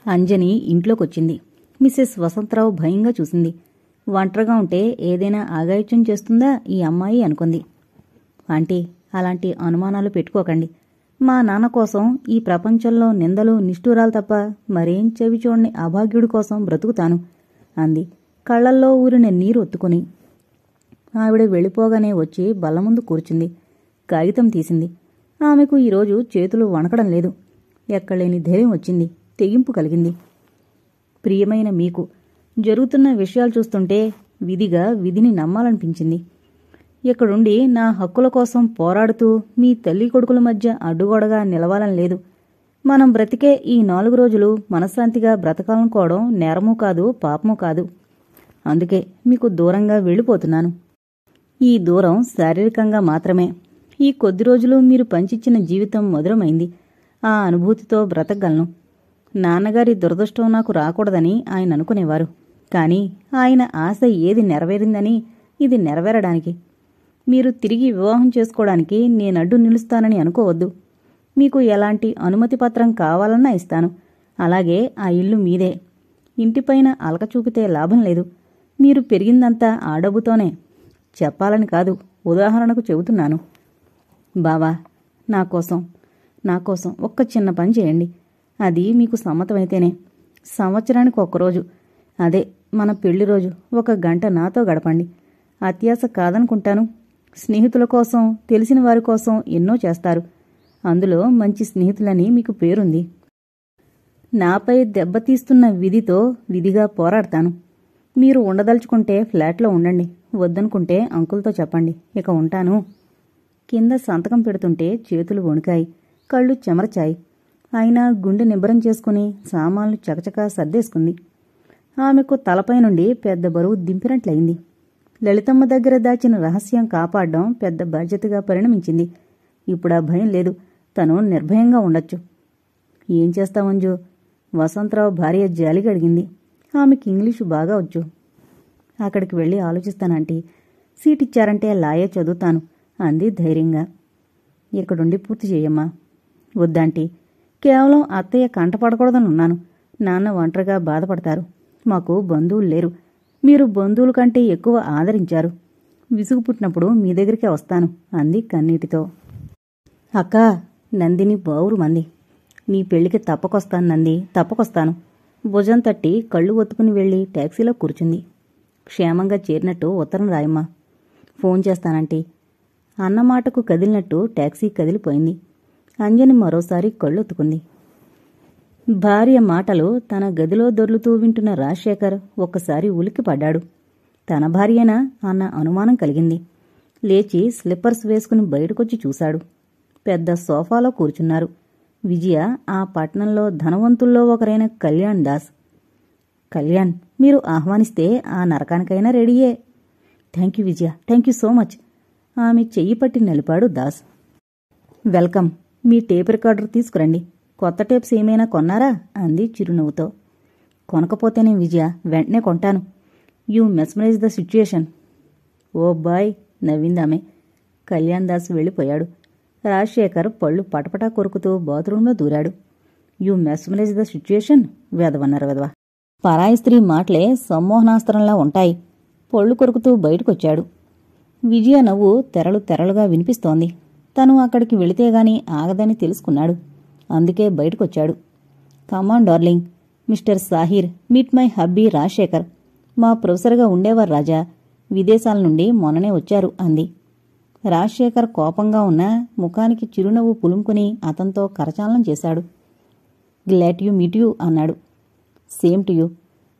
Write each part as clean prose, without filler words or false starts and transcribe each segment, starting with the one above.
Anjani ఇంట్లోకొచ్చింది. Mrs Vasantrao భయంగా చూసింది. ఒంటరిగా ఉంటే ఏదైనా ఆగాయిత్యం చేస్తుందా ఈ అమ్మాయి అనుకుంది. ఆంటీ, అలాంటి అనుమానాలు పెట్టుకోకండి. మా నాన్న కోసం ఈ ప్రపంచంలో నిందలు నిష్ఠూరాలు తప్ప మరేం చెవి చూడని అభాగ్యుడి కోసం బ్రతుకుతాను అంది కళ్లల్లో ఊరిన నీరు ఒత్తుకుని. ఆవిడ వెళ్ళిపోగానే వచ్చి బల్ల ముందు కూర్చుంది. కాగితం తీసింది. ఆమెకు ఈరోజు చేతులు వణకడం లేదు. ఎక్కడలేని ధైర్యం వచ్చింది. తెగింపు కలిగింది. ప్రియమైన మీకు, జరుగుతున్న విషయాలు చూస్తుంటే విధిగా విధిని నమ్మాలనిపించింది. ఇక్కడుండి నా హక్కుల కోసం పోరాడుతూ మీ తల్లి కొడుకుల మధ్య అడ్డుగోడగా నిలవాలని లేదు. మనం బ్రతికే ఈ 4 రోజులు మనశ్శాంతిగా బ్రతకాలనుకోవడం నేరమూ కాదు, పాపమూ కాదు. అందుకే మీకు దూరంగా వెళ్ళిపోతున్నాను. ఈ దూరం శారీరకంగా మాత్రమే. ఈ కొద్ది రోజులు మీరు పంచిచ్చిన జీవితం మధురమైంది. ఆ అనుభూతితో బ్రతకగలను. నాన్నగారి దురదృష్టం నాకు రాకూడదని ఆయన అనుకునేవారు. కాని ఆయన ఆశ ఏది నెరవేరిందని ఇది నెరవేరడానికి. మీరు తిరిగి వివాహం చేసుకోవడానికి నేనడ్డు నిలుస్తానని అనుకోవద్దు. మీకు ఎలాంటి అనుమతి పత్రం కావాలన్నా ఇస్తాను. అలాగే ఆ ఇల్లు మీదే. ఇంటిపైన అలక చూపితే లాభం లేదు. మీరు పెరిగిందంతా ఆ డబ్బుతోనే. చెప్పాలని కాదు, ఉదాహరణకు చెబుతున్నాను. బావా, నాకోసం ఒక్క చిన్న పని చేయండి. అది మీకు సమ్మతమైతేనే. సంవత్సరానికి ఒక్కరోజు, అదే మన పెళ్లి రోజు, 1 గంట నాతో గడపండి. అత్యాశ కాదనుకుంటాను. స్నేహితుల కోసం, తెలిసిన వారి కోసం ఎన్నో చేస్తారు. అందులో మంచి స్నేహితులని మీకు పేరుంది. నాపై దెబ్బతీస్తున్న విధితో విధిగా పోరాడతాను. మీరు ఉండదలుచుకుంటే ఫ్లాట్లో ఉండండి. వద్దనుకుంటే అంకుల్తో చెప్పండి. ఇక ఉంటాను. కింద సంతకం పెడుతుంటే చేతులు వణికాయి, కళ్ళు చెమరచాయి. అయినా గుండె నిబ్బరం చేసుకుని సామాన్లు చకచకా సర్దేసుకుంది. ఆమెకు తలపై నుండి పెద్ద బరువు దింపినట్లయింది. లలితమ్మ దగ్గర దాచిన రహస్యం కాపాడడం పెద్ద బాధ్యతగా పరిణమించింది. ఇప్పుడా భయం లేదు. తను నిర్భయంగా ఉండొచ్చు. ఏం చేస్తామంజు? వసంతరావు భార్య జాలిగా అడిగింది. ఆమెకి ఇంగ్లీషు బాగా వచ్చు. అక్కడికి వెళ్ళి ఆలోచిస్తానంటీ. సీటిచ్చారంటే లాయే చదువుతాను అంది ధైర్యంగా. ఇక్కడుండి పూర్తి చేయమ్మా. వద్దాంటీ, కేవలం అత్తయ్య కంటపడకూడదనున్నాను. నాన్న ఒంటరిగా బాధపడతారు. మాకు బంధువులు లేరు. మీరు బంధువుల కంటే ఎక్కువ ఆదరించారు. విసుగు పుట్టినప్పుడు మీ దగ్గరికే వస్తాను అంది కన్నీటితో. అక్కా, నందిని బావురు మంది. నీ పెళ్లికి తప్పకొస్తాను నంది, తప్పకొస్తాను. భుజం తట్టి కళ్ళు ఒత్తుకుని వెళ్లి టాక్సీలో కూర్చుంది. క్షేమంగా చేరినట్టు ఉత్తరం రాయమ్మా. ఫోన్ చేస్తానంటీ. అన్నమాటకు కదిలినట్టు టాక్సీ కదిలిపోయింది. అంజని మరోసారి కళ్ళొత్తుకుంది. భార్య మాటలు తన గదిలో దొర్లుతూ వింటున్న రాజశేఖర్ ఒక్కసారి ఉలిక్కిపడ్డాడు. తన భార్యేనా అన్న అనుమానం కలిగింది. లేచి స్లిప్పర్స్ వేసుకుని బయటకొచ్చి చూశాడు. పెద్ద సోఫాలో కూర్చున్నారు విజయ, ఆ పట్నంలో ధనవంతుల్లో ఒకరైన కళ్యాణ్ దాస్. కళ్యాణ్, మీరు ఆహ్వానిస్తే ఆ నరకానికైనా రెడీయే. థ్యాంక్యూ విజయ, థ్యాంక్యూ సో మచ్. ఆమె చెయ్యి పట్టి నిలిపాడు దాస్. వెల్కమ్. మీ టేప్ రికార్డర్ తీసుకురండి. కొత్త టేప్స్ ఏమైనా కొన్నారా అంది చిరునవ్వుతో. కొనకపోతేనే విజయ, వెంటనే కొంటాను. You mesmerize the situation. Oh boy నవ్విందామె. కళ్యాణ్ దాస్ వెళ్ళిపోయాడు. రాజశేఖర్ పళ్ళు పటపటా కొరుకుతూ బాత్రూంలో దూరాడు. యూ మెస్మరైజ్ ద సిచ్యుయేషన్ వెదవన్నారు వెదవ. పరాయి స్త్రీ మాటలే సమ్మోహనాస్త్రంలా ఉంటాయి. పళ్ళు కొరుకుతూ బయటకొచ్చాడు. విజయ నవ్వు తెరలు తెరలుగా వినిపిస్తోంది. తను అక్కడికి వెళితేగాని ఆగదని తెలుసుకున్నాడు. అందుకే బయటకొచ్చాడు. Come on darling. Mister Sahir, meet my hubby Rajasekhar. మా ప్రొఫెసర్గా ఉండేవారు రాజా. విదేశాల నుండి మొన్ననే వచ్చారు అంది. రాజశేఖర్ కోపంగా ఉన్నా ముఖానికి చిరునవ్వు పులుముకుని అతనితో కరచాలనం చేశాడు. గ్లాడ్ యూ మీట్ యూ అన్నాడు. Same to you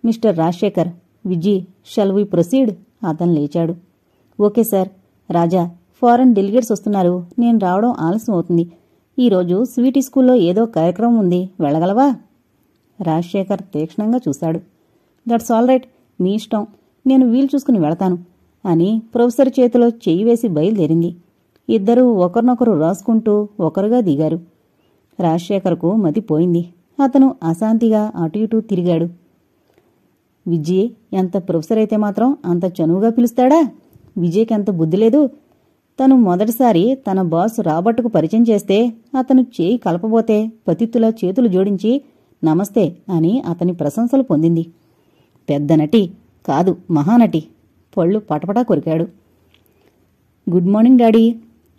mister Rajasekhar. Viji, shall we proceed? అతను లేచాడు. Okay sir. Raja, foreign delegates వస్తున్నారు. నేను రావడం ఆలస్యం అవుతుంది. ఈరోజు స్వీటీ స్కూల్లో ఏదో కార్యక్రమం ఉంది. వెళ్ళగలవా? రాజశేఖర్ తీక్షణంగా చూశాడు. That's all right. మీ ఇష్టం. నేను వీలు చూసుకుని వెళతాను అని ప్రొఫెసర్ చేతిలో చెయ్యి వేసి బయలుదేరింది. ఇద్దరూ ఒకరినొకరు రాసుకుంటూ ఒకరుగా దిగారు. రాజశేఖర్కు మతిపోయింది. అతను అశాంతిగా అటు ఇటూ తిరిగాడు. విజయ్ ఎంత ప్రొఫెసర్ అయితే మాత్రం అంత చనువుగా పిలుస్తాడా? విజయ్కి అంత బుద్ధి లేదు. తను మొదటిసారి తన బాస్ రాబర్ట్కు పరిచయం చేస్తే అతను చేయి కలపబోతే పతిత్తులా చేతులు జోడించి నమస్తే అని అతని ప్రశంసలు పొందింది. పెద్ద నటి కాదు, మహానటి. పళ్ళు పటపటా కొరికాడు. Good morning daddy.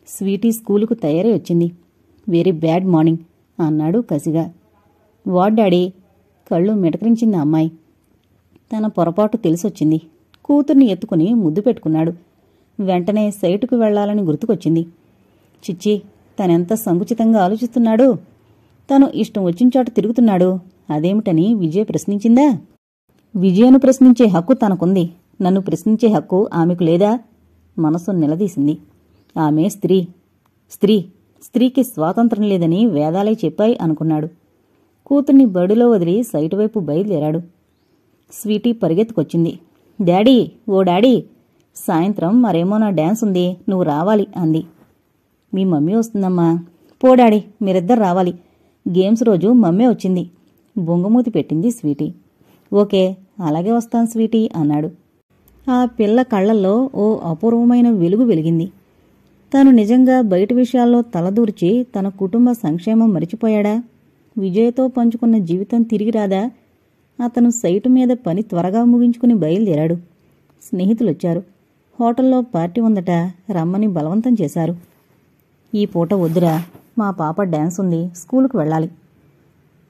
స్వీటీ స్కూలుకు తయారై వచ్చింది. వెరీ బ్యాడ్ మార్నింగ్ అన్నాడు కసిగా. What daddy? కళ్ళు మిటకరించింది అమ్మాయి. తన పొరపాటు తెలిసొచ్చింది. కూతుర్ని ఎత్తుకుని ముద్దు పెట్టుకున్నాడు. వెంటనే సైటుకు వెళ్లాలని గుర్తుకొచ్చింది. చిచ్చి, తనెంత సంకుచితంగా ఆలోచిస్తున్నాడు. తను ఇష్టం వచ్చిన చోట తిరుగుతున్నాడు. అదేమిటని విజయ ప్రశ్నించిందా? విజయను ప్రశ్నించే హక్కు తనకుంది. నన్ను ప్రశ్నించే హక్కు ఆమెకు లేదా? మనసు నిలదీసింది. ఆమె స్త్రీ. స్త్రీకి స్వాతంత్రం లేదని వేదాలే చెప్పాయి అనుకున్నాడు. కూతుర్ని బడిలో వదిలి సైటు వైపు బయలుదేరాడు. స్వీటీ పరిగెత్తుకొచ్చింది. డాడీ, ఓ డాడీ, సాయంత్రం మరేమో నా డాన్స్ ఉంది, నువ్వు రావాలి అంది. మీ మమ్మీ వస్తుందమ్మా. పో డాడీ, మీరిద్దరు రావాలి. గేమ్స్ రోజు మమ్మీ వచ్చింది. బొంగమూతి పెట్టింది స్వీటీ. ఓకే, అలాగే వస్తాను స్వీటీ అన్నాడు. ఆ పిల్ల కళ్లల్లో ఓ అపూర్వమైన వెలుగు వెలిగింది. తాను నిజంగా బయట విషయాల్లో తలదూర్చి తన కుటుంబ సంక్షేమం మరిచిపోయాడా? విజయ్తో పంచుకున్న జీవితం తిరిగి రాదా? అతను సైటు మీద పని త్వరగా ముగించుకుని బయలుదేరాడు. స్నేహితులొచ్చారు. హోటల్లో పార్టీ ఉందట, రమ్మని బలవంతం చేశారు. ఈ పూట వద్దురా, మా పాప డాన్స్ ఉంది, స్కూలుకు వెళ్ళాలి.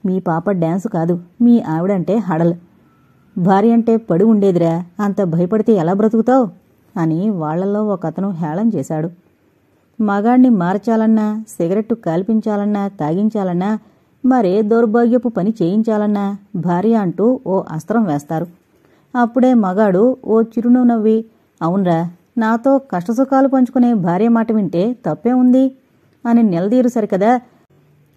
మీ పాప డాన్సు కాదు, మీ ఆవిడంటే హడల్. భార్య అంటే పడి ఉండేదిరా, అంత భయపడితే ఎలా బ్రతుకుతావు అని వాళ్లలో ఒకతను హేళన చేశాడు. మగాణ్ణి మార్చాలన్నా, సిగరెట్టు కాల్పించాలన్నా, తాగించాలన్నా, మరే దౌర్భాగ్యపు పని చేయించాలన్నా భార్య అంటూ ఓ అస్త్రం వేస్తారు. అప్పుడే మగాడు ఓ చిరునవ్వు నవ్వి, అవునరా, నాతో కష్టసుఖాలు పంచుకునే భార్య మాట వింటే తప్పే ఉంది అని నిలదీరు సరికదా.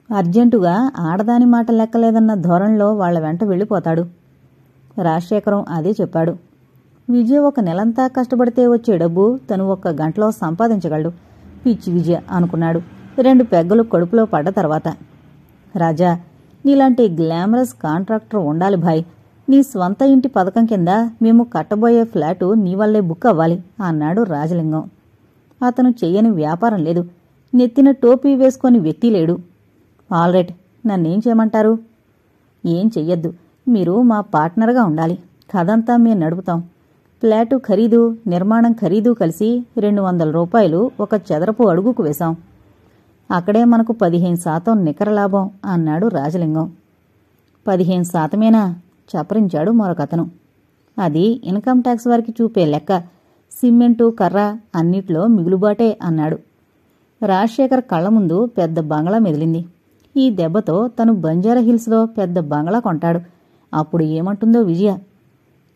అర్జెంటుగా ఆడదాని మాట లెక్కలేదన్న ధోరణిలో వాళ్ల వెంట వెళ్ళిపోతాడు. రాజశేఖరం అదే చెప్పాడు. విజయ్ ఒక నెలంతా కష్టపడితే వచ్చే డబ్బు తను 1 గంటలో సంపాదించగలడు. పిచ్చి విజయ అనుకున్నాడు 2 పెగ్గలు కడుపులో పడ్డ తర్వాత. రాజా, నీలాంటి గ్లామరస్ కాంట్రాక్టర్ ఉండాలి భాయ్. నీ స్వంత ఇంటి పథకం కింద మేము కట్టబోయే ఫ్లాటు నీ వల్లే బుక్ అవ్వాలి అన్నాడు రాజలింగం. అతను చెయ్యని వ్యాపారం లేదు, నెత్తిన టోపీ వేసుకొని వ్యక్తి లేడు. ఆల్రైట్, నన్నేం చేయమంటారు? ఏం చెయ్యొద్దు, మీరు మా పార్ట్నర్గా ఉండాలి. కథంతా మేము నడుపుతాం. ఫ్లాటు ఖరీదు, నిర్మాణం ఖరీదు కలిసి 200 రూపాయలు 1 చదరపు అడుగుకు వేశాం. అక్కడే మనకు 15% నికర లాభం అన్నాడు రాజలింగం. 15%మేనా? చపరించాడు మరొకతను. అది ఇన్కమ్ ట్యాక్స్ వారికి చూపే లెక్క. సిమెంటు, కర్ర అన్నిట్లో మిగులుబాటే అన్నాడు. రాజశేఖర్ కళ్ల ముందు పెద్ద బంగళా మెదిలింది. ఈ దెబ్బతో తను బంజారాహిల్స్లో పెద్ద బంగళా కొంటాడు. అప్పుడు ఏమంటుందో విజయ.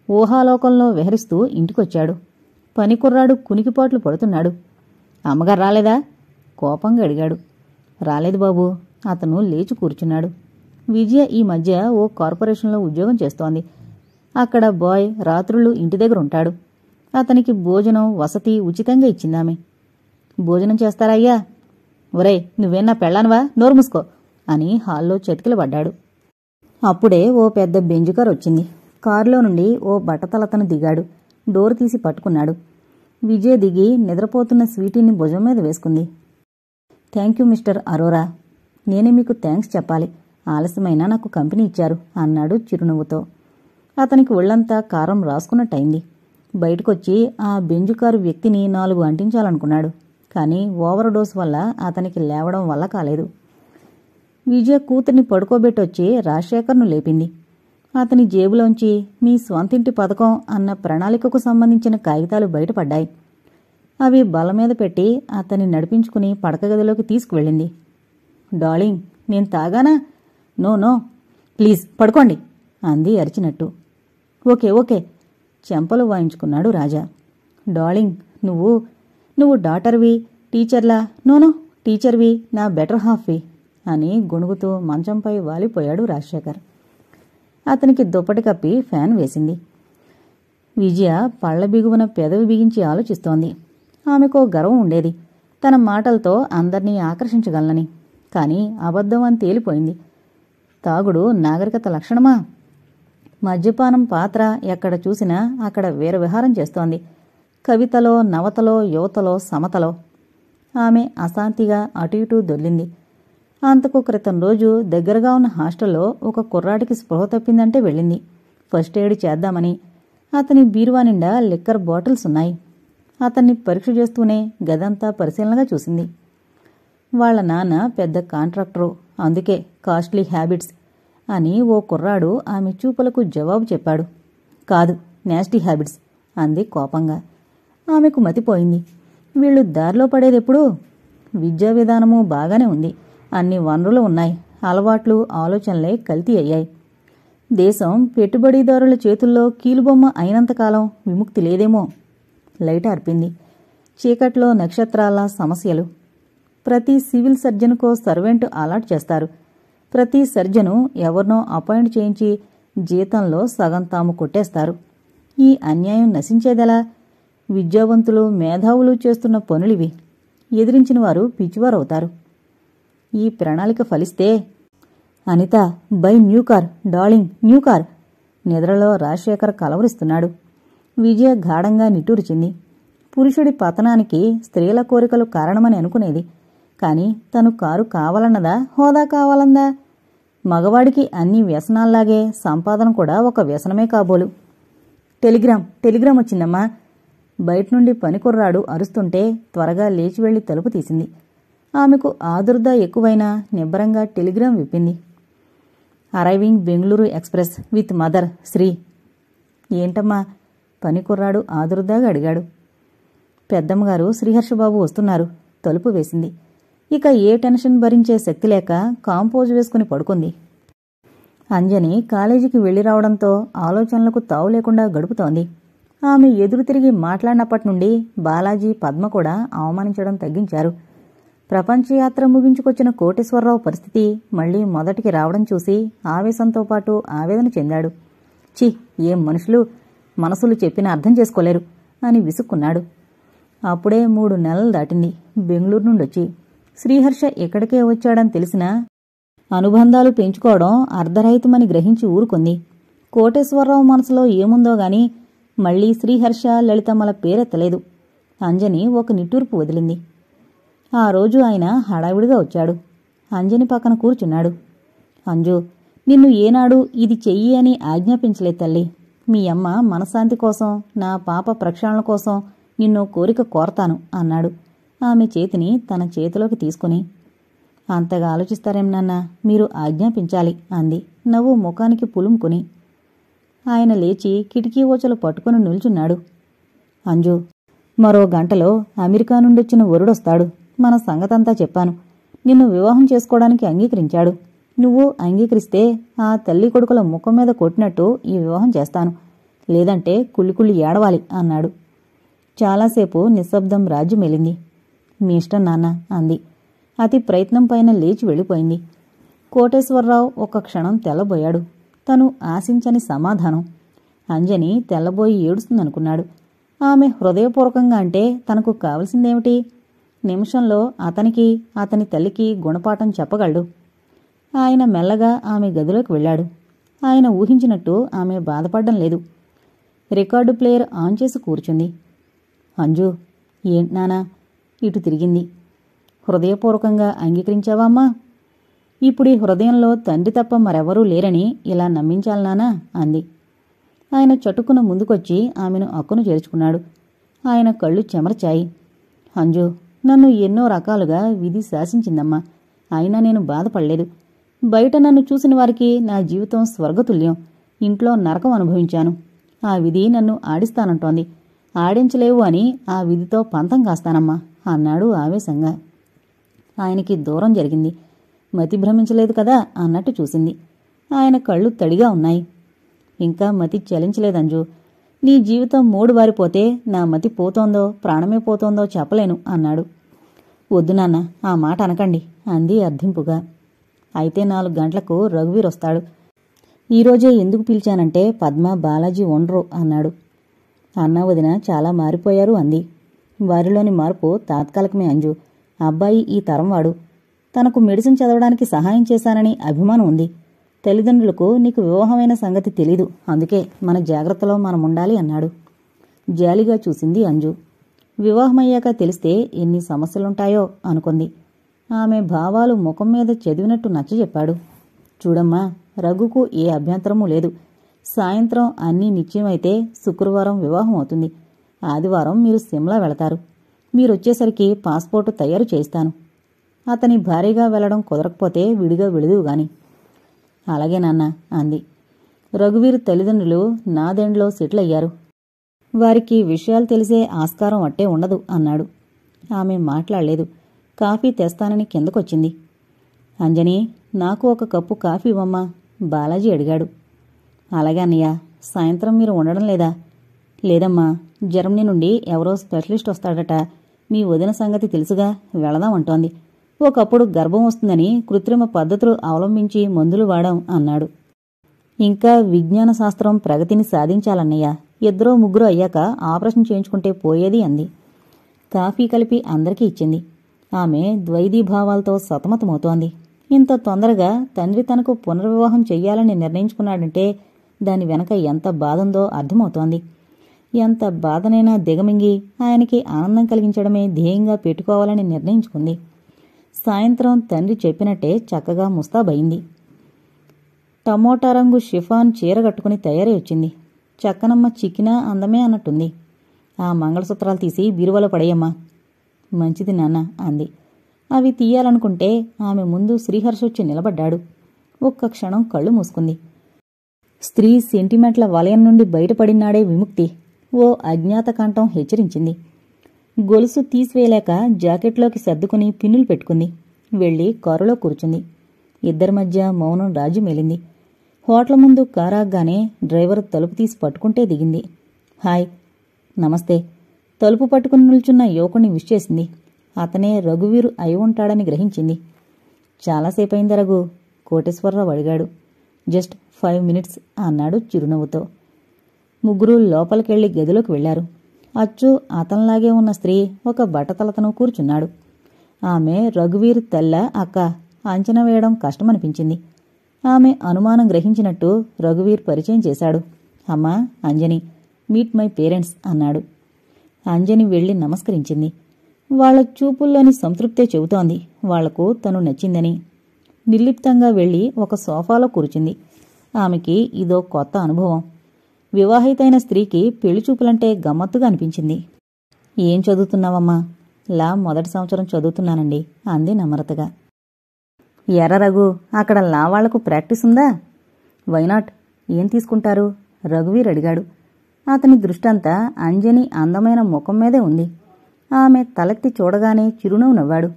ఊహాలోకంలో విహరిస్తూ ఇంటికొచ్చాడు. పనికుర్రాడు కునికిపాట్లు పడుతున్నాడు. అమ్మగారు రాలేదా? కోపంగా అడిగాడు. రాలేదు బాబూ. అతను లేచి కూర్చున్నాడు. విజయ ఈ మధ్య ఓ కార్పొరేషన్లో ఉద్యోగం చేస్తోంది. అక్కడ బాయ్ రాత్రుళ్ళు ఇంటి దగ్గర ఉంటాడు. అతనికి భోజనం, వసతి ఉచితంగా ఇచ్చిందామె. భోజనం చేస్తారయ్యా? ఒరేయ్, నువ్వేనా పెళ్ళానువా? నోరు మూసుకో అని హాల్లో చతికిల పడ్డాడు. అప్పుడే ఓ పెద్ద బెంజుకారు వచ్చింది. కారులో నుండి ఓ బట్టతలతను దిగాడు. డోర్ తీసి పట్టుకున్నాడు. విజయ్ దిగి నిద్రపోతున్న స్వీటీని భుజం మీద వేసుకుంది. Thank you Mr Arora. నేనే మీకు థ్యాంక్స్ చెప్పాలి. ఆలస్యమైనా నాకు కంపెనీ ఇచ్చారు అన్నాడు చిరునవ్వుతో. అతనికి ఒళ్లంతా కారం రాసుకున్నట్టయింది. బయటకొచ్చి ఆ బెంజుకారు వ్యక్తిని 4 అంటించాలనుకున్నాడు. కానీ ఓవర్ డోస్ వల్ల అతనికి లేవడం వల్ల కాలేదు. విజయ కూతుర్ని పడుకోబెట్టొచ్చి రాజశేఖర్ను లేపింది. అతని జేబులోంచి మీ స్వంతింటి పథకం అన్న ప్రణాళికకు సంబంధించిన కాగితాలు బయటపడ్డాయి. అవి బలమీద పెట్టి అతన్ని నడిపించుకుని పడకగదిలోకి తీసుకువెళ్ళింది. డార్లింగ్, నేను తాగానా? నో నో, ప్లీజ్ పడుకోండి అంది అరిచినట్టు. ఓకే ఓకే చెంపలు వాయించుకున్నాడు రాజా. డార్లింగ్, నువ్వు డాటర్వి, టీచర్లా? నోనో, టీచర్వి, నా బెటర్ హాఫ్వి అని గొణుగుతూ మంచంపై వాలిపోయాడు రాజశేఖర్. అతనికి దుప్పటి కప్పి ఫ్యాన్ వేసింది. విజయ పళ్ల బిగువన పెదవి బిగించి ఆలోచిస్తోంది. ఆమెకో గర్వం ఉండేది, తన మాటలతో అందర్నీ ఆకర్షించగలనని. కాని అబద్ధం అని తేలిపోయింది. తాగుడు నాగరికత లక్షణమా? మద్యపానం పాత్ర ఎక్కడ చూసినా అక్కడ వీరవిహారం చేస్తోంది. కవితలో, నవతలో, యువతలో, సమతలో. ఆమె అశాంతిగా అటు ఇటూ దొర్లింది. అంతకు క్రితం రోజు దగ్గరగా ఉన్న హాస్టల్లో ఒక కుర్రాడికి స్పృహ తప్పిందంటే వెళ్ళింది. ఫస్ట్ ఎయిడ్ చేద్దామని. అతని బీరువా నిండా లిక్కర్ బాటిల్స్ ఉన్నాయి. అతన్ని పరీక్ష చేస్తూనే గదంతా పరిశీలనగా చూసింది. వాళ్ల నాన్న పెద్ద కాంట్రాక్టరు, అందుకే కాస్ట్లీ హ్యాబిట్స్ అని ఓ కుర్రాడు ఆమె చూపులకు జవాబు చెప్పాడు. కాదు, నేస్టీ హ్యాబిట్స్ అంది కోపంగా. ఆమెకు మతిపోయింది. వీళ్లు దారిలో పడేదెప్పుడు? విద్యా విధానము బాగానే ఉంది, అన్ని వనరులు ఉన్నాయి, అలవాట్లు ఆలోచనలే కల్తీ అయ్యాయి. దేశం పెట్టుబడిదారుల చేతుల్లో కీలుబొమ్మ అయినంతకాలం విముక్తి లేదేమో. లైట్ ఆర్పింది. చీకట్లో నక్షత్రాల సమస్యలు. ప్రతి సివిల్ సర్జన్కో సర్వెంట్ అలాట్ చేస్తారు. ప్రతి సర్జను ఎవరినో అపాయింట్ చేయించి జీతంలో సగం తాము కొట్టేస్తారు. ఈ అన్యాయం నశించేదెలా? విద్యావంతులు మేధావులు చేస్తున్న పనులివి. ఎదిరించిన వారు పిచ్చివారవుతారు. ఈ ప్రణాళిక ఫలిస్తే Anitha, buy new car darling, new car. నిద్రలో రాజశేఖర్ కలవరిస్తున్నాడు. విజయ గాఢంగా నిట్టూర్చింది. పురుషుడి పతనానికి స్త్రీల కోరికలు కారణమని అనుకునేది. కాని తను కారు కావాలన్నదా, హోదా కావాలందా? మగవాడికి అన్ని వ్యసనాల్లాగే సంపాదన కూడా ఒక వ్యసనమే కాబోలు. టెలిగ్రామ్ వచ్చిందమ్మా. బయటనుండి పనికుర్రాడు అరుస్తుంటే త్వరగా లేచి వెళ్లి తలుపు తీసింది. ఆమెకు ఆదుర్ద ఎక్కువైనా నిబ్బరంగా టెలిగ్రామ్ విప్పింది. Arriving Bangalore express with mother Shri. ఏంటమ్మా? పనికుర్రాడు ఆదుర్దాగా అడిగాడు. పెద్దమ్మగారు శ్రీహర్షబాబు వస్తున్నారు. తలుపు వేసింది. ఇక ఏ టెన్షన్ భరించే శక్తి లేక కాంపోజ్ వేసుకుని పడుకుంది. అంజని కాలేజీకి వెళ్లి రావడంతో ఆలోచనలకు తావు లేకుండా గడుపుతోంది. ఆమె ఎదురు తిరిగి మాట్లాడినప్పటి నుండి బాలాజీ, పద్మ కూడా అవమానించడం తగ్గించారు. ప్రపంచయాత్ర ముగించుకొచ్చిన కోటేశ్వరరావు పరిస్థితి మళ్లీ మొదటికి రావడం చూసి ఆవేశంతో పాటు ఆవేదన చెందాడు. ఛీ, ఏం మనుషులు! మనసులు చెప్పినా అర్థం చేసుకోలేరు అని విసుక్కున్నాడు. అప్పుడే 3 నెలలు దాటింది బెంగళూరు నుండొచ్చి. శ్రీహర్ష ఎక్కడికే వచ్చాడని తెలిసినా అనుబంధాలు పెంచుకోవడం అర్ధరహితమని గ్రహించి ఊరుకుంది. కోటేశ్వరరావు మనసులో ఏముందో గాని మళ్లీ శ్రీహర్ష, లలితమ్మల పేరెత్తలేదు. అంజని ఒక నిట్టూర్పు వదిలింది. ఆ రోజు ఆయన హడావిడిగా వచ్చాడు. అంజని పక్కన కూర్చున్నాడు. అంజు, నిన్ను ఏనాడు ఇది చెయ్యి అని ఆజ్ఞాపించలేదు తల్లి. మీ అమ్మ మనశ్శాంతి కోసం, నా పాప ప్రక్షాళన కోసం నిన్నో కోరిక కోరతాను అన్నాడు ఆమె చేతిని తన చేతిలోకి తీసుకుని. అంతగా ఆలోచిస్తారేం నాన్నా, మీరు ఆజ్ఞాపించాలి అంది నవ్వు ముఖానికి పులుముకుని. ఆయన లేచి కిటికీ ఓచలు పట్టుకుని నిల్చున్నాడు. అంజు, మరో గంటలో అమెరికా నుండొచ్చిన వరుడొస్తాడు. మన సంగతంతా చెప్పాను. నిన్ను వివాహం చేసుకోవడానికి అంగీకరించాడు. నువ్వు అంగీకరిస్తే ఆ తల్లి కొడుకుల ముఖం మీద కొట్టినట్టు ఈ వివాహం చేస్తాను, లేదంటే కుళ్ళి ఏడవాలి అన్నాడు. చాలాసేపు నిశ్శబ్దం రాజ్యమెలింది. మీ ఇష్టం నాన్న అంది. అతి ప్రయత్నం పైన లేచి వెళ్ళిపోయింది. కోటేశ్వరరావు ఒక్క క్షణం తెల్లబోయాడు. తను ఆశించని సమాధానం. అంజని తెల్లబోయి ఏడుస్తుందనుకున్నాడు. ఆమె హృదయపూర్వకంగా అంటే తనకు కావలసిందేమిటి? నిమిషంలో అతనికి, అతని తల్లికి గుణపాఠం చెప్పగలడు. ఆయన మెల్లగా ఆమె గదిలోకి వెళ్ళాడు. ఆయన ఊహించినట్టు ఆమె బాధపడ్డం లేదు. రికార్డు ప్లేయర్ ఆన్ చేసి కూర్చుంది. అంజు, ఏంట్నానా? ఇటు తిరిగింది. హృదయపూర్వకంగా అంగీకరించావా అమ్మా? ఇప్పుడీ హృదయంలో తండ్రి తప్ప మరెవరూ లేరని ఇలా నమ్మించాలనానా అంది. ఆయన చటుక్కున ముందుకొచ్చి ఆమెను అక్కును చేర్చుకున్నాడు. ఆయన కళ్ళు చెమర్చాయి. అంజు, నన్ను ఎన్నో రకాలుగా విధి శాసించిందమ్మా. అయినా నేను బాధపడలేదు. బయట నన్ను చూసిన వారికి నా జీవితం స్వర్గతుల్యం. ఇంట్లో నరకం అనుభవించాను. ఆ విధి నన్ను ఆడిస్తానంటోంది. ఆడించలేవు అని ఆ విధితో పంతం కాస్తానమ్మా అన్నాడు ఆవేశంగా. ఆయనకి దూరం జరిగింది. మతి భ్రమించలేదు కదా అన్నట్టు చూసింది. ఆయన కళ్ళు తడిగా ఉన్నాయి. ఇంకా మతి చలించలేదంజు. నీ జీవితం మూడు బారిపోతే నా మతి పోతోందో ప్రాణమే పోతోందో చెప్పలేను అన్నాడు. వద్దు నాన్న, ఆ మాట అనకండి అంది అర్థింపుగా. అయితే 4 గంటలకు రఘువీర్ వస్తాడు. ఈరోజే ఎందుకు పిలిచానంటే పద్మ, బాలాజీ ఉండరు అన్నాడు. అన్నా వదిన చాలా మారిపోయారు అంది. వారిలోని మార్పు తాత్కాలికమే అంజు. అబ్బాయి ఈ తరంవాడు. తనకు మెడిసిన్ చదవడానికి సహాయం చేశానని అభిమానం ఉంది. తల్లిదండ్రులకు నీకు వివాహమైన సంగతి తెలీదు, అందుకే మన జాగ్రత్తలో మనముండాలి అన్నాడు. జాలిగా చూసింది అంజు. వివాహమయ్యాక తెలిస్తే ఎన్ని సమస్యలుంటాయో అనుకుంది. ఆమె భావాలు ముఖం మీద చదివినట్టు నచ్చజెప్పాడు. చూడమ్మా, రఘుకు ఏ అభ్యంతరమూ లేదు. సాయంత్రం అన్నీ నిశ్చయమైతే శుక్రవారం వివాహం అవుతుంది. ఆదివారం మీరు సిమ్లా వెళతారు. మీరొచ్చేసరికి పాస్పోర్టు తయారు చేయిస్తాను. అతని భారీగా వెళ్లడం కుదరకపోతే విడిగా వెళుదువు గాని. అలాగే నాన్న అంది. రఘువీర్ తల్లిదండ్రులు నాదెండ్లో సెటిల్ అయ్యారు. వారికి విషయాలు తెలిసే ఆస్కారం అట్టే ఉండదు అన్నాడు. ఆమె మాట్లాడలేదు. కాఫీ తెస్తానని కిందకొచ్చింది. అంజనీ, నాకు ఒక కప్పు కాఫీ ఇవ్వమ్మా బాలాజీ అడిగాడు. అలాగే అన్నయ్య, సాయంత్రం మీరు ఉండడం లేదా? లేదమ్మా, జర్మనీ నుండి ఎవరో స్పెషలిస్ట్ వస్తాడట. మీ వదిన సంగతి తెలుసుగా, వెళదామంటోంది. ఒకప్పుడు గర్భం వస్తుందని కృత్రిమ పద్ధతులు అవలంబించి మందులు వాడాం అన్నాడు. ఇంకా విజ్ఞాన శాస్త్రం ప్రగతిని సాధించాలన్నయ్య. ఇద్దరో ముగ్గురు అయ్యాక ఆపరేషన్ చేయించుకుంటే పోయేది అంది. కాఫీ కలిపి అందరికీ ఇచ్చింది. ఆమె ద్వైధీభావాలతో సతమతమవుతోంది. ఇంత తొందరగా తండ్రి తనకు పునర్వివాహం చెయ్యాలని నిర్ణయించుకున్నాడంటే దాని వెనక ఎంత బాధుందో అర్థమవుతోంది. ఎంత బాధనైనా దిగమింగి ఆయనకి ఆనందం కలిగించడమే ధ్యేయంగా పెట్టుకోవాలని నిర్ణయించుకుంది. సాయంత్రం తండ్రి చెప్పినట్టే చక్కగా ముస్తాబయింది. టమోటా రంగు షిఫాన్ చీర కట్టుకుని తయారై వచ్చింది. చక్కనమ్మ చిక్కినా అందమే అన్నట్టుంది. ఆ మంగళసూత్రాలు తీసి బీరువాలో పడేయమ్మా. మంచిది నాన్న అంది. అవి తీయాలనుకుంటే ఆమె ముందు శ్రీహర్షొచ్చి నిలబడ్డాడు. ఒక్క క్షణం కళ్ళు మూసుకుంది. స్త్రీ సెంటిమెంట్ల వలయం నుండి బయటపడినాడే విముక్తి. ఓ అజ్ఞాత కంఠం హెచ్చరించింది. గొలుసు తీసివేయలేక జాకెట్లోకి సర్దుకుని పిన్నులు పెట్టుకుంది. వెళ్లి కారులో కూర్చుంది. ఇద్దరి మధ్య మౌనం రాజు మేలింది. హోటల్ ముందు కారాగ్గానే డ్రైవర్ తలుపు తీసి పట్టుకుంటే దిగింది. హాయ్, నమస్తే. తలుపు పట్టుకుని నిల్చున్న యువకుణ్ణి విష్ చేసింది. అతనే రఘువీరు అయి ఉంటాడని గ్రహించింది. చాలాసేపయిందా రఘు? కోటేశ్వరరావు అడిగాడు. జస్ట్ 5 minutes అన్నాడు చిరునవ్వుతో. ముగ్గురు లోపలికెళ్లి గదిలోకి వెళ్లారు. అచ్చు అతనిలాగే ఉన్న స్త్రీ ఒక బట్టతలతను కూర్చున్నాడు. ఆమె రఘువీర్ తల్ల అక్క. అంచనా వేయడం కష్టమనిపించింది. ఆమె అనుమానం గ్రహించినట్టు రఘువీర్ పరిచయం చేశాడు. అమ్మా, అంజని, మీట్ మై పేరెంట్స్ అన్నాడు. అంజని వెళ్లి నమస్కరించింది. వాళ్ల చూపుల్లోని సంతృప్తే చెబుతోంది వాళ్లకు తను నచ్చిందని. నిర్లిప్తంగా వెళ్లి ఒక సోఫాలో కూర్చుంది. ఆమెకి ఇదో కొత్త అనుభవం. వివాహితైన స్త్రీకి పెళ్లిచూపులంటే గమ్మత్తుగా అనిపించింది. ఏం చదువుతున్నావమ్మా? లా 1వ సంవత్సరం చదువుతున్నానండి అంది నమ్రతగా. ఎర్ర రఘు, అక్కడ లా వాళ్లకు ప్రాక్టీస్ ఉందా? వైనాట్, ఏం తీసుకుంటారు? రఘువీర్ అడిగాడు. అతని దృష్టంతా అంజని అందమైన ముఖం మీదే ఉంది. ఆమె తలెత్తి చూడగానే చిరునవ్వు నవ్వాడు.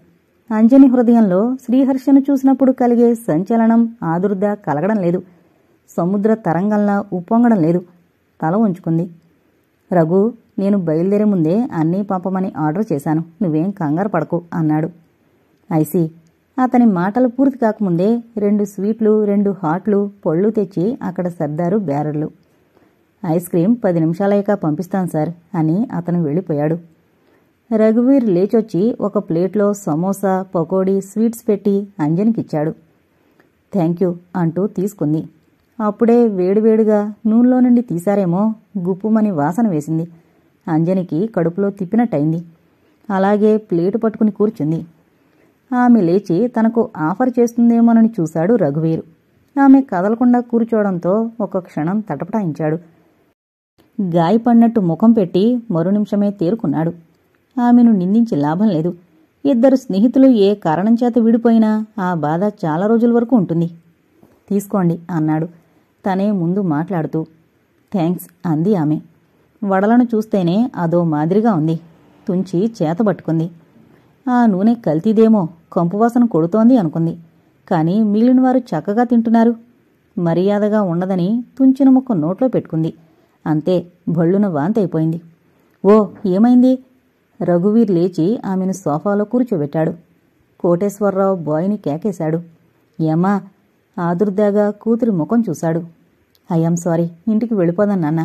అంజని హృదయంలో శ్రీహర్షను చూసినప్పుడు కలిగే సంచలనం, ఆదుర్ద కలగడం లేదు. సముద్ర తరంగంలా ఉప్పొంగడం లేదు. తల ఉంచుకుంది. రఘు, నేను బయలుదేరే ముందే అన్నీ పంపమని ఆర్డర్ చేశాను. నువ్వేం కంగారు పడకు అన్నాడు. ఐసీ. అతని మాటలు పూర్తి కాకముందే 2 స్వీట్లు, 2 హాట్లు, పళ్ళు తెచ్చి అక్కడ సర్దారు బ్యారర్లు. ఐస్ క్రీం 10 నిమిషాలయ్యాక పంపిస్తాను సార్ అని అతను వెళ్ళిపోయాడు. రఘువీర్ లేచొచ్చి ఒక ప్లేట్లో సమోసా, పకోడీ, స్వీట్స్ పెట్టి అంజనికిచ్చాడు. థ్యాంక్యూ అంటూ తీసుకుంది. అప్పుడే వేడివేడిగా నూనెలో నుండి తీశారేమో గుప్పుమని వాసన వేసింది. అంజనికి కడుపులో తిప్పినట్టయింది. అలాగే ప్లేటు పట్టుకుని కూర్చుంది. ఆమె లేచి తనకు ఆఫర్ చేస్తుందేమోనని చూశాడు రఘువీరు. ఆమె కదలకుండా కూర్చోవడంతో ఒక క్షణం తటపటాయించాడు. గాయపడినట్టు ముఖం పెట్టి మరో నిమిషమే తేరుకున్నాడు. ఆమెను నిందించి లాభం లేదు. ఇద్దరు స్నేహితులు ఏ కారణం చేత విడిపోయినా ఆ బాధ చాలా రోజుల వరకు ఉంటుంది. తీసుకోండి అన్నాడు తనే ముందు మాట్లాడుతూ. థ్యాంక్స్ అంది ఆమె. వడలను చూస్తేనే అదో మాదిరిగా ఉంది. తుంచి చేతబట్టుకుంది. ఆ నూనె కల్తీదేమో, కంపువాసన కొడుతోంది అనుకుంది. కాని మిగిలినవారు చక్కగా తింటున్నారు. మర్యాదగా ఉండదని తుంచిన ముక్క నోట్లో పెట్టుకుంది. అంతే, భళ్ళున వాంతి అయిపోయింది. ఓ, ఏమైంది? రఘువీర్ లేచి ఆమెను సోఫాలో కూర్చోబెట్టాడు. కోటేశ్వరరావు బాయ్ని కేకేశాడు. ఏమ్మా? ఆదుర్దాగా కూతురి ముఖం చూశాడు. ఐయామ్ సారీ, ఇంటికి వెళ్ళిపోదాం నాన్న.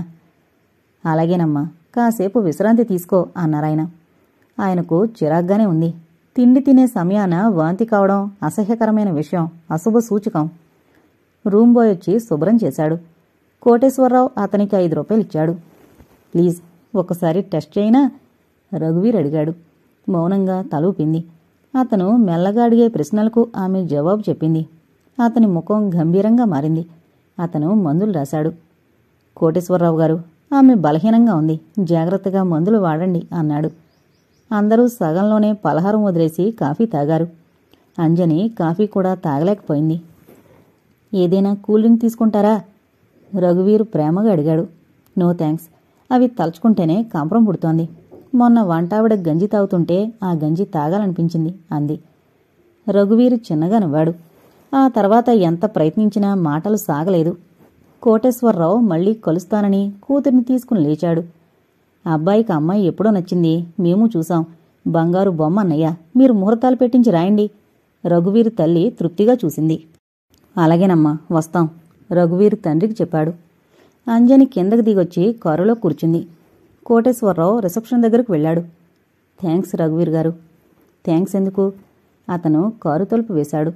అలాగేనమ్మా, కాసేపు విశ్రాంతి తీసుకో అన్నారాయన. ఆయనకు చిరాగ్గానే ఉంది. తిండి తినే సమయాన వాంతి కావడం అసహ్యకరమైన విషయం, అశుభ సూచకం. రూమ్ బాయ్ వచ్చి శుభ్రం చేశాడు. కోటేశ్వరరావు అతనికి 5 రూపాయలు ఇచ్చాడు. ప్లీజ్ ఒకసారి టెస్ట్ చేయనా? రఘువీర్ అడిగాడు. మౌనంగా తలూపింది. అతను మెల్లగా అడిగే ప్రశ్నలకు ఆమె జవాబు చెప్పింది. అతని ముఖం గంభీరంగా మారింది. అతను మందులు రాశాడు. కోటేశ్వరరావు గారు, ఆమె బలహీనంగా ఉంది, జాగ్రత్తగా మందులు వాడండి అన్నాడు. అందరూ సగంలోనే పలహారం వదిలేసి కాఫీ తాగారు. అంజని కాఫీ కూడా తాగలేకపోయింది. ఏదైనా కూల్ డ్రింక్ తీసుకుంటారా? రఘువీరు ప్రేమగా అడిగాడు. నో థ్యాంక్స్, అవి తలుచుకుంటేనే కంపరం పుడుతోంది. మొన్న వంటావిడ గంజి తాగుతుంటే ఆ గంజి తాగాలనిపించింది అంది. రఘువీరు చిన్నగా నవ్వాడు. ఆ తర్వాత ఎంత ప్రయత్నించినా మాటలు సాగలేదు. కోటేశ్వరరావు మళ్లీ కలుస్తానని కూతుర్ని తీసుకుని లేచాడు. అబ్బాయికి అమ్మాయి ఎప్పుడో నచ్చింది, మేము చూశాం. బంగారు బొమ్మ అన్నయ్య, మీరు ముహూర్తాలు పెట్టించి రాయండి. రఘువీరు తల్లి తృప్తిగా చూసింది. అలాగేనమ్మా, వస్తాం, రఘువీరు తండ్రికి చెప్పాడు. అంజని కిందకి దిగొచ్చి కారులో కూర్చుంది. కోటేశ్వరరావు రిసెప్షన్ దగ్గరకు వెళ్ళాడు. థ్యాంక్స్ రఘువీర్ గారు. థ్యాంక్స్ ఎందుకు? అతను కారు తలుపు వేశాడు.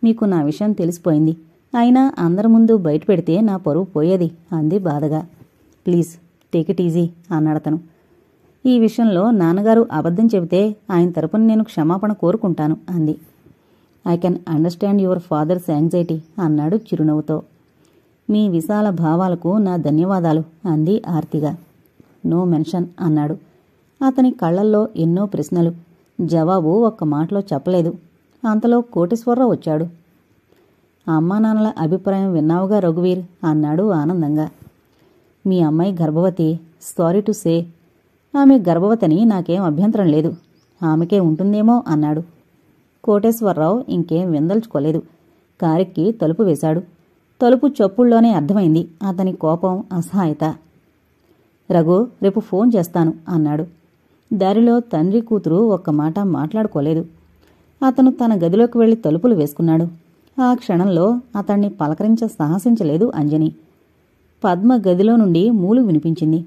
మీకు నా విషయం తెలిసిపోయింది, అయినా అందరి ముందు బయట పెడితే నా పరువు పోయేది అంది బాధగా. ప్లీజ్ టేక్ ఇట్ ఈజీ అన్నాడతను. ఈ విషయంలో నాన్నగారు అబద్ధం చెబితే ఆయన తరపున నేను క్షమాపణ కోరుకుంటాను అంది. I can understand your father's anxiety అన్నాడు చిరునవ్వుతో. మీ విశాల భావాలకు నా ధన్యవాదాలు అంది ఆర్తిగా. నో మెన్షన్ అన్నాడు. అతని కళ్లల్లో ఎన్నో ప్రశ్నలు, జవాబు ఒక్క మాటలో చెప్పలేదు. అంతలో కోటేశ్వరరావు వచ్చాడు. అమ్మా నాన్నల అభిప్రాయం విన్నావుగా రఘువీర్ అన్నాడు ఆనందంగా. మీ అమ్మాయి గర్భవతి, సారీ టు సే. ఆమె గర్భవతిని నాకేం అభ్యంతరం లేదు, ఆమెకే ఉంటుందేమో అన్నాడు. కోటేశ్వరరావు ఇంకేం విందల్చుకోలేదు. కారెక్కి తలుపు వేశాడు. తలుపు చప్పుళ్లోనే అర్థమైంది అతని కోపం, అసహాయత. రఘు, రేపు ఫోన్ చేస్తాను అన్నాడు. దారిలో తండ్రి కూతురు ఒక్క మాట మాట్లాడుకోలేదు. అతను తన గదిలోకి వెళ్లి తలుపులు వేసుకున్నాడు. ఆ క్షణంలో అతన్ని పలకరించ సాహసించలేదు అంజని. పద్మ గదిలో నుండి మూలు వినిపించింది.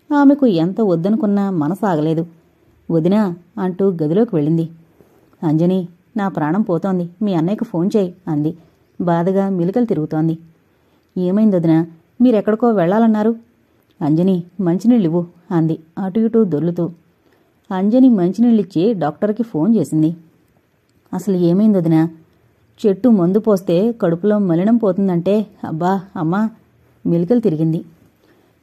ఆమెకు ఎంత వద్దనుకున్నా మనసాగలేదు. వదినా అంటూ గదిలోకి వెళ్ళింది. అంజని, నా ప్రాణం పోతోంది, మీ అన్నయ్యకు ఫోన్ చేయి అంది. బాధగా మిలికలు తిరుగుతోంది. ఏమైంది వదినా, మీరెక్కడికో వెళ్లాలన్నారు? అంజని, మంచినీళ్ళివ్వు అంది అటు ఇటూ దొర్లుతూ. అంజని మంచినీళ్ళిచ్చి డాక్టర్కి ఫోన్ చేసింది. అసలు ఏమైంది వదినా? చెట్టు మందు పోస్తే కడుపులో మలినం పోతుందంటే, అబ్బా అమ్మా, మిలికలు తిరిగింది.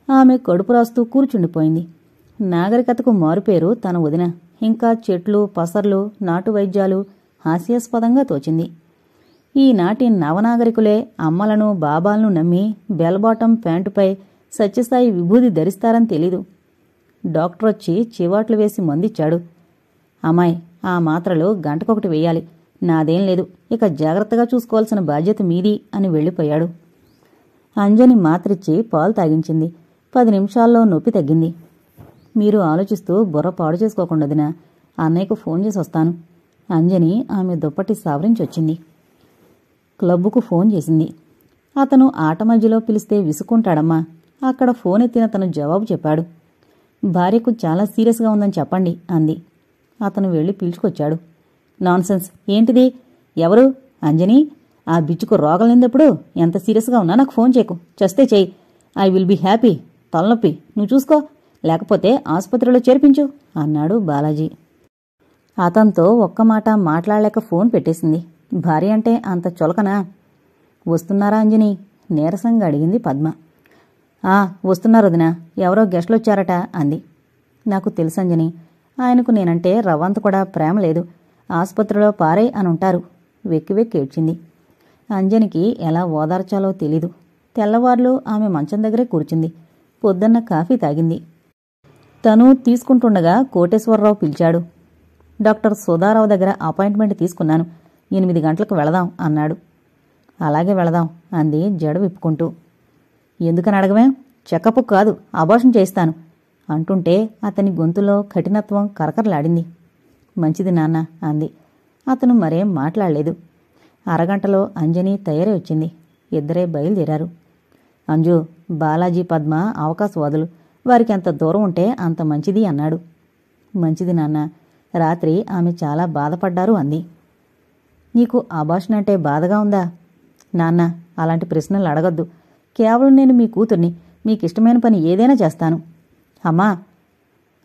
ఆమె కడుపు రాస్తూ కూర్చుండిపోయింది. నాగరికతకు మారుపేరు తన వదిన. ఇంకా చెట్లు, పసర్లు, నాటు వైద్యాలు హాస్యాస్పదంగా తోచింది. ఈనాటి నవనాగరికులే అమ్మలను, బాబాలను నమ్మి బెల్బాటం ప్యాంటుపై సత్యసాయి విభూది ధరిస్తారని తెలీదు. డాక్టరొచ్చి చివాట్లు వేసి మందిచ్చాడు. అమ్మాయి, ఆ మాత్రలు గంటకొకటి వెయ్యాలి, నాదేం లేదు, ఇక జాగ్రత్తగా చూసుకోవాల్సిన బాధ్యత మీది అని వెళ్ళిపోయాడు. అంజని మాత్రిచ్చి పాలు తాగించింది. 10 నిమిషాల్లో నొప్పి తగ్గింది. మీరు ఆలోచిస్తూ బుర్ర పాడు చేసుకోకుండాదినా, అన్నయ్యకు ఫోన్ చేసి వస్తాను. అంజని ఆమె దుప్పటి సవరించొచ్చింది. క్లబ్బుకు ఫోన్ చేసింది. అతను ఆట మధ్యలో పిలిస్తే విసుక్కుంటాడమ్మా. అక్కడ ఫోన్ ఎత్తిన తను జవాబు చెప్పాడు. భార్యకు చాలా సీరియస్గా ఉందని చెప్పండి అంది. అతను వెళ్లి పిలుచుకొచ్చాడు. నాన్సెన్స్, ఏంటిది? ఎవరు? అంజని, ఆ బిచ్చుకు రోగలిందెప్పుడు? ఎంత సీరియస్గా ఉన్నా నాకు ఫోన్ చేయకు, చస్తే చెయ్యి. I will be happy. తలనొప్పి నువ్వు చూసుకో, లేకపోతే ఆసుపత్రిలో చేర్పించు అన్నాడు బాలాజీ. అతనితో ఒక్క మాట మాట్లాడలేక ఫోన్ పెట్టేసింది. భార్య అంటే అంత చులకనా? వస్తున్నారా అంజని? నీరసంగా అడిగింది పద్మ. వస్తున్నారు వదినా, ఎవరో గెస్టులొచ్చారట అంది. నాకు తెలుసంజని, ఆయనకు నేనంటే రవ్వంత కూడా ప్రేమ లేదు. ఆసుపత్రిలో పారై అనుంటారు. వెక్కి వెక్కి ఏడ్చింది. అంజనికి ఎలా ఓదార్చాలో తెలీదు. తెల్లవార్లు ఆమె మంచం దగ్గరే కూర్చుంది. పొద్దున్న కాఫీ తాగింది. తను తీసుకుంటుండగా కోటేశ్వరరావు పిలిచాడు. డాక్టర్ సుధారావు దగ్గర అపాయింట్మెంట్ తీసుకున్నాను, 8 గంటలకు వెళదాం అన్నాడు. అలాగే వెళదాం అంది జడ విప్పుకుంటూ. ఎందుకని అడగమే? చెకప్ కాదు, అబార్షన్ చేస్తాను అంటుంటే అతని గొంతులో కఠినత్వం కరకరలాడింది. మంచిది నాన్న అంది. అతను మరేం మాట్లాడలేదు. అరగంటలో అంజని తయారై వచ్చింది. ఇద్దరే బయలుదేరారు. అంజు, బాలాజీ, పద్మ అవకాశవాదులు, వారికి ఎంత దూరం ఉంటే అంత మంచిది అన్నాడు. మంచిది నాన్న, రాత్రి ఆమె చాలా బాధపడ్డారు అంది. నీకు అబార్షన్ అంటే బాధగా ఉందా? నాన్న, అలాంటి ప్రశ్నలు అడగొద్దు. కేవలం నేను మీ కూతుర్ని, మీకిష్టమైన పని ఏదైనా చేస్తాను. అమ్మా.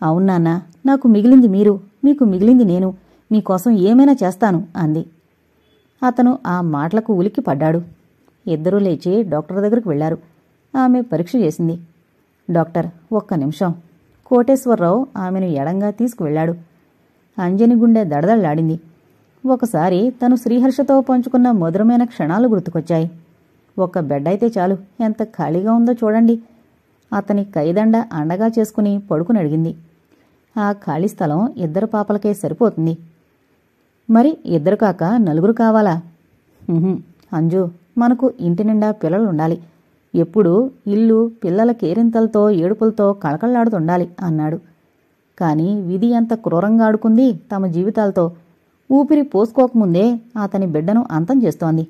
అవునాన్న, నాకు మిగిలింది మీరు, మీకు మిగిలింది నేను. మీకోసం ఏమైనా చేస్తాను అంది. అతను ఆ మాటలకు ఉలిక్కి పడ్డాడు. ఇద్దరూ లేచి డాక్టర్ దగ్గరకు వెళ్లారు. ఆమె పరీక్ష చేసింది. డాక్టర్, ఒక్క నిమిషం. కోటేశ్వరరావు ఆమెను ఎడంగా తీసుకువెళ్లాడు. అంజని గుండె దడదళ్లాడింది. ఒకసారి తను శ్రీహర్షతో పంచుకున్న మధురమైన క్షణాలు గుర్తుకొచ్చాయి. ఒక్క బెడ్ అయితే చాలు, ఎంత ఖాళీగా ఉందో చూడండి. అతని కైదండ అండగా చేసుకుని పడుకుని అడిగింది. ఆ ఖాళీ స్థలం ఇద్దరు పాపలకే సరిపోతుంది. మరి ఇద్దరు కాక నలుగురు కావాలా? అంజు, మనకు ఇంటి నిండా పిల్లలుండాలి. ఎప్పుడూ ఇల్లు పిల్లల కేరింతలతో ఏడుపులతో కళకళ్లాడుతుండాలి అన్నాడు. కాని విధి ఎంత క్రూరంగా ఆడుకుంది తమ జీవితాలతో. ఊపిరి పోసుకోకముందే అతని బిడ్డను అంతం చేస్తోంది.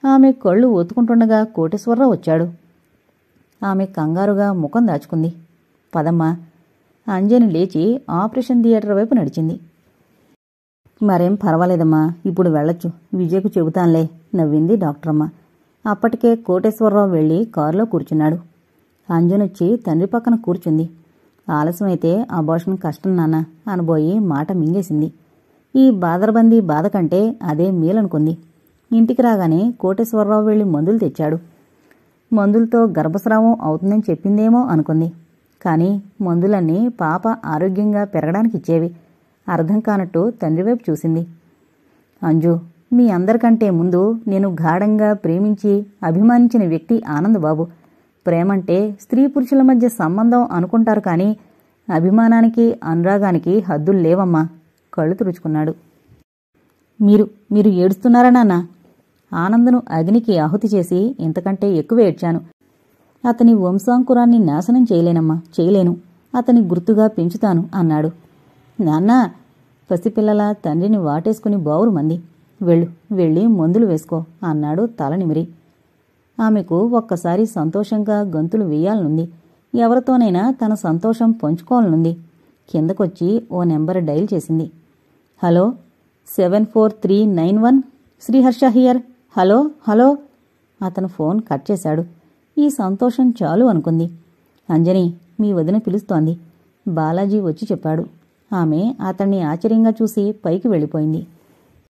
ఆమె కళ్ళు ఒత్తుకుంటుండగా కోటేశ్వరరావు వచ్చాడు. ఆమె కంగారుగా ముఖం దాచుకుంది. పదమ్మా. అంజని లేచి ఆపరేషన్ థియేటర్ వైపు నడిచింది. మరేం పర్వాలేదమ్మా, ఇప్పుడు వెళ్ళొచ్చు. విజయ్కు చెబుతాన్లే నవ్వింది డాక్టరమ్మ. అప్పటికే కోటేశ్వరరావు వెళ్లి కారులో కూర్చున్నాడు. అంజనొచ్చి తండ్రి పక్కన కూర్చుంది. ఆలస్యమైతే అబార్షన్ కష్టం నాన్న అనబోయి మాట మింగేసింది. ఈ బాదరబందీ బాధ కంటే అదే మేలనుకుంది. ఇంటికి రాగానే కోటేశ్వరరావు వెళ్లి మందులు తెచ్చాడు. మందులతో గర్భస్రావం అవుతుందని చెప్పిందేమో అనుకుంది. కాని మందులన్నీ పాప ఆరోగ్యంగా పెరగడానికిచ్చేవి. అర్థం కానట్టు తండ్రివైపు చూసింది. అంజు, మీ అందరికంటే ముందు నేను గాఢంగా ప్రేమించి అభిమానించిన వ్యక్తి ఆనందబాబు. ప్రేమంటే స్త్రీ పురుషుల మధ్య సంబంధం అనుకుంటారు కానీ అభిమానానికి అనురాగానికి హద్దులు లేవమ్మా. కళ్ళు తుడుచుకున్నాడు. మీరు ఏడుస్తున్నారా నాన్న? ఆనందను అగ్నికి ఆహుతి చేసి ఇంతకంటే ఎక్కువ ఏడ్చాను. అతని వంశాంకురాన్ని నాశనం చేయలేనమ్మా, చేయలేను. అతని గుర్తుగా పెంచుతాను అన్నాడు. నాన్నా, పసిపిల్లల తండ్రిని వాటేసుకుని బావురుమంది. వెళ్ళి మందులు వేసుకో అన్నాడు తల నిమిరి. ఆమెకు ఒక్కసారి సంతోషంగా గంతులు వేయాలనుంది. ఎవరితోనైనా తన సంతోషం పంచుకోవాలనుంది. కిందకొచ్చి ఓ నెంబర్ డైల్ చేసింది. Hello, 74391 Sriharsha here. Hello hello. అతను ఫోన్ కట్ చేశాడు. ఈ సంతోషం చాలు అనుకుంది. అంజని, మీ వదిన పిలుస్తోంది. బాలాజీ వచ్చి చెప్పాడు. ఆమె అతన్ని ఆశ్చర్యంగా చూసి పైకి వెళ్ళిపోయింది.